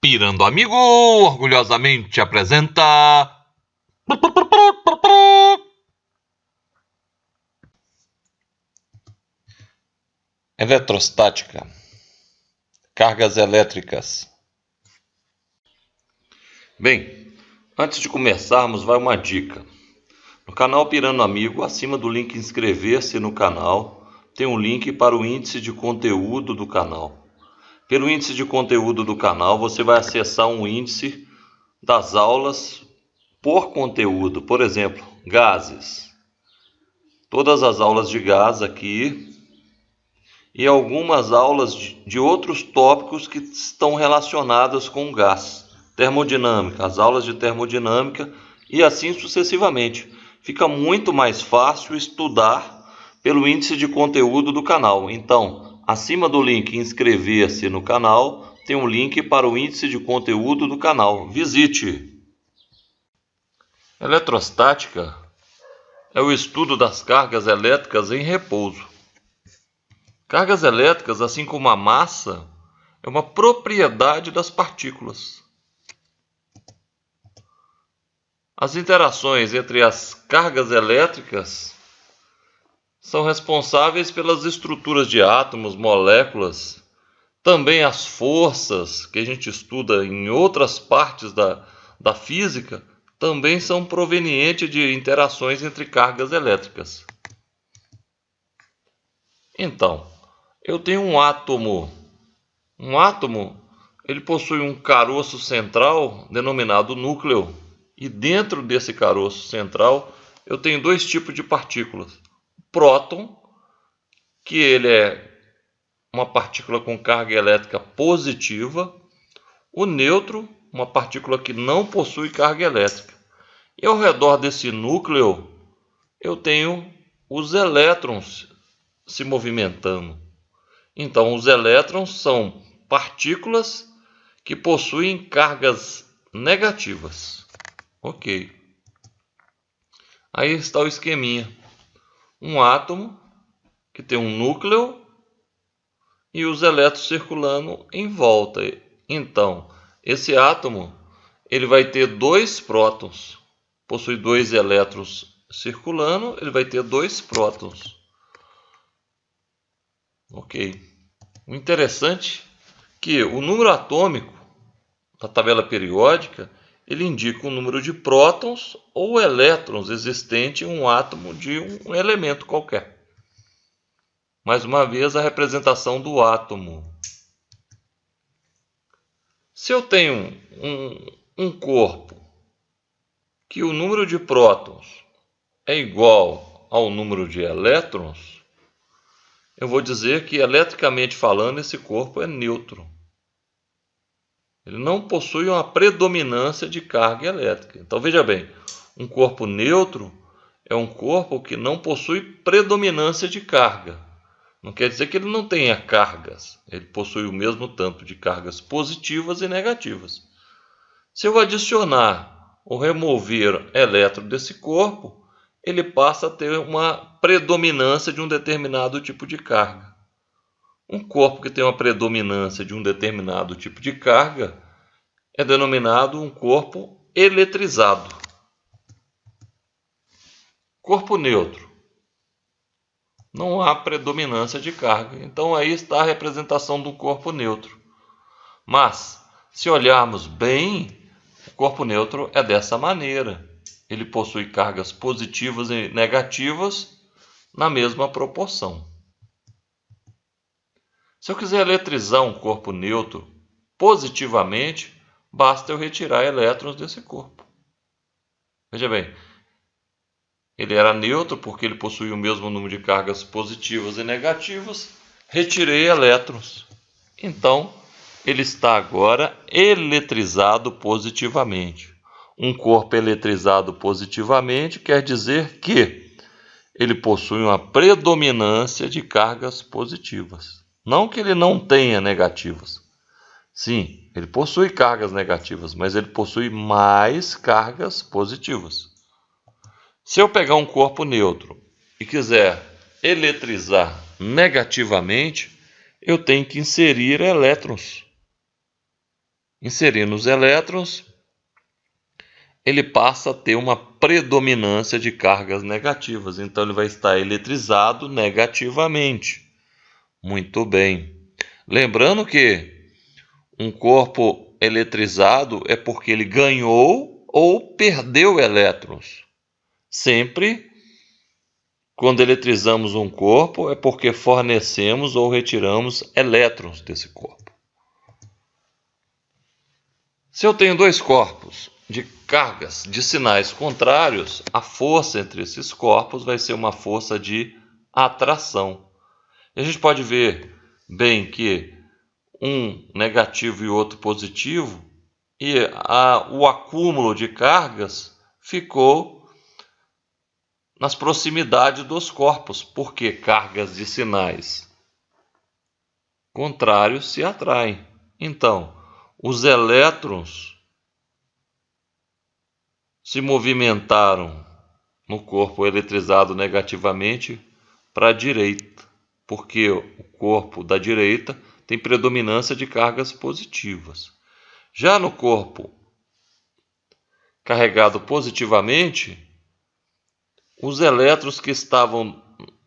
Pirando Amigo orgulhosamente apresenta... Eletrostática. Cargas elétricas. Bem, antes de começarmos, vai uma dica. No canal Pirando Amigo, acima do link inscrever-se no canal, tem um link para o índice de conteúdo do canal. Pelo índice de conteúdo do canal, você vai acessar um índice das aulas por conteúdo. Por exemplo, gases. Todas as aulas de gás aqui e algumas aulas de outros tópicos que estão relacionados com gás. Termodinâmica, as aulas de termodinâmica e assim sucessivamente. Fica muito mais fácil estudar pelo índice de conteúdo do canal. Então, acima do link inscrever-se no canal, tem um link para o índice de conteúdo do canal. Visite! Eletrostática é o estudo das cargas elétricas em repouso. Cargas elétricas, assim como a massa, é uma propriedade das partículas. As interações entre as cargas elétricas são responsáveis pelas estruturas de átomos, moléculas, também as forças que a gente estuda em outras partes da física, também são provenientes de interações entre cargas elétricas. Então, eu tenho um átomo. Um átomo, ele possui um caroço central denominado núcleo. E dentro desse caroço central, eu tenho dois tipos de partículas. O próton, que ele é uma partícula com carga elétrica positiva. O nêutron, uma partícula que não possui carga elétrica. E ao redor desse núcleo, eu tenho os elétrons se movimentando. Então, os elétrons são partículas que possuem cargas negativas. Ok. Aí está o esqueminha. Um átomo que tem um núcleo e os elétrons circulando em volta. Então, esse átomo ele vai ter dois prótons. Possui dois elétrons circulando, ele vai ter dois prótons. Ok. O interessante é que o número atômico da tabela periódica ele indica o número de prótons ou elétrons existente em um átomo de um elemento qualquer. Mais uma vez, a representação do átomo. Se eu tenho um corpo que o número de prótons é igual ao número de elétrons, eu vou dizer que, eletricamente falando, esse corpo é neutro. Ele não possui uma predominância de carga elétrica. Então, veja bem, um corpo neutro é um corpo que não possui predominância de carga. Não quer dizer que ele não tenha cargas. Ele possui o mesmo tanto de cargas positivas e negativas. Se eu adicionar ou remover elétron desse corpo, ele passa a ter uma predominância de um determinado tipo de carga. Um corpo que tem uma predominância de um determinado tipo de carga é denominado um corpo eletrizado. Corpo neutro. Não há predominância de carga. Então aí está a representação do corpo neutro. Mas, se olharmos bem, o corpo neutro é dessa maneira. Ele possui cargas positivas e negativas na mesma proporção. Se eu quiser eletrizar um corpo neutro positivamente, basta eu retirar elétrons desse corpo. Veja bem, ele era neutro porque ele possuía o mesmo número de cargas positivas e negativas. Retirei elétrons. Então, ele está agora eletrizado positivamente. Um corpo eletrizado positivamente quer dizer que ele possui uma predominância de cargas positivas. Não que ele não tenha negativas. Sim, ele possui cargas negativas, mas ele possui mais cargas positivas. Se eu pegar um corpo neutro e quiser eletrizar negativamente, eu tenho que inserir elétrons. inserindo os elétrons, ele passa a ter uma predominância de cargas negativas. Então, ele vai estar eletrizado negativamente. Muito bem. Lembrando que um corpo eletrizado é porque ele ganhou ou perdeu elétrons. Sempre, quando eletrizamos um corpo, é porque fornecemos ou retiramos elétrons desse corpo. Se eu tenho dois corpos de cargas de sinais contrários, a força entre esses corpos vai ser uma força de atração. E a gente pode ver bem que um negativo e outro positivo, e o acúmulo de cargas ficou nas proximidades dos corpos, porque cargas de sinais contrários se atraem. Então, os elétrons se movimentaram no corpo eletrizado negativamente para a direita, porque o corpo da direita tem predominância de cargas positivas. Já no corpo carregado positivamente, os elétrons que estavam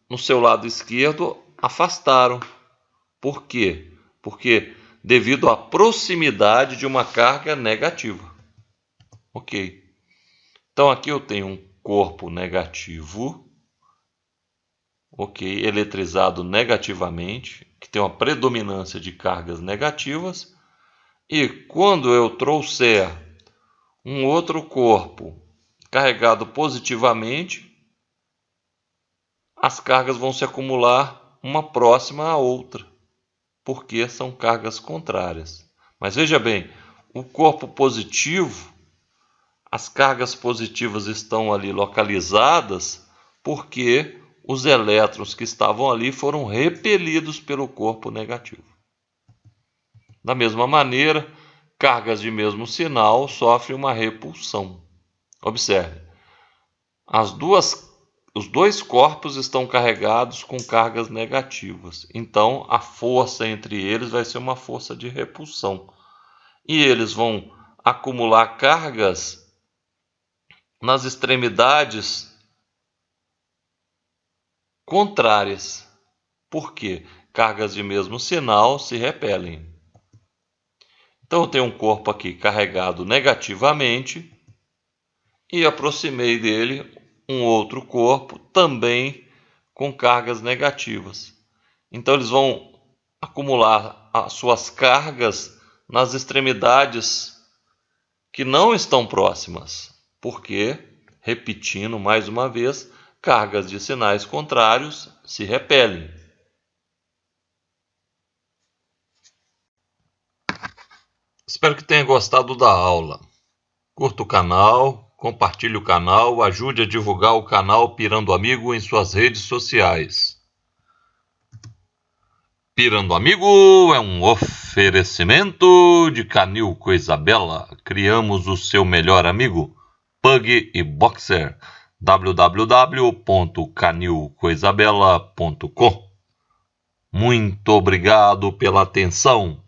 no seu lado esquerdo afastaram. Por quê? Porque devido à proximidade de uma carga negativa. Ok. Então aqui eu tenho um corpo negativo, ok, eletrizado negativamente, que tem uma predominância de cargas negativas. E quando eu trouxer um outro corpo carregado positivamente, as cargas vão se acumular uma próxima à outra, porque são cargas contrárias. Mas veja bem, o corpo positivo, as cargas positivas estão ali localizadas porque os elétrons que estavam ali foram repelidos pelo corpo negativo. Da mesma maneira, cargas de mesmo sinal sofrem uma repulsão. Observe, os dois corpos estão carregados com cargas negativas. Então, a força entre eles vai ser uma força de repulsão. E eles vão acumular cargas nas extremidades contrárias. Por quê? Cargas de mesmo sinal se repelem. Então, eu tenho um corpo aqui carregado negativamente e aproximei dele um outro corpo também com cargas negativas. Então, eles vão acumular as suas cargas nas extremidades que não estão próximas. Porque, repetindo mais uma vez, cargas de sinais contrários se repelem. Espero que tenha gostado da aula. Curta o canal, compartilhe o canal, ajude a divulgar o canal Pirando Amigo em suas redes sociais. Pirando Amigo é um oferecimento de Canil Coisa Bela. Criamos o seu melhor amigo, Pug e Boxer. www.canilcoisabela.com. Muito obrigado pela atenção.